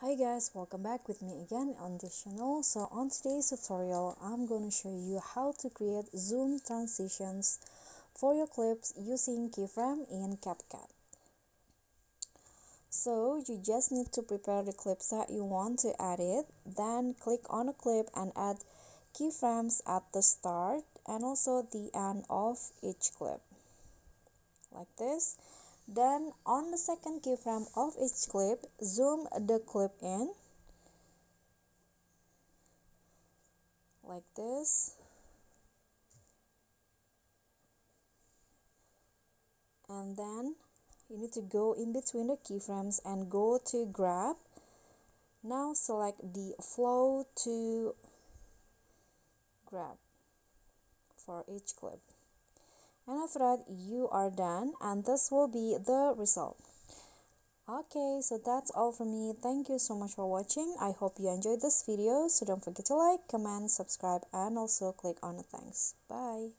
Hi guys, welcome back with me again on this channel. So on today's tutorial, I'm going to show you how to create zoom transitions for your clips using keyframe in CapCut. So you just need to prepare the clips that you want to edit, then click on a clip and add keyframes at the start and also the end of each clip, like this. Then on the second keyframe of each clip, zoom the clip in like this, and then you need to go in between the keyframes and go to grab. Now select the flow to grab for each clip, and after that you are done, and this will be the result. Okay, so that's all from me. Thank you so much for watching. I hope you enjoyed this video, so don't forget to like, comment, subscribe, and also click on the thanks. Bye.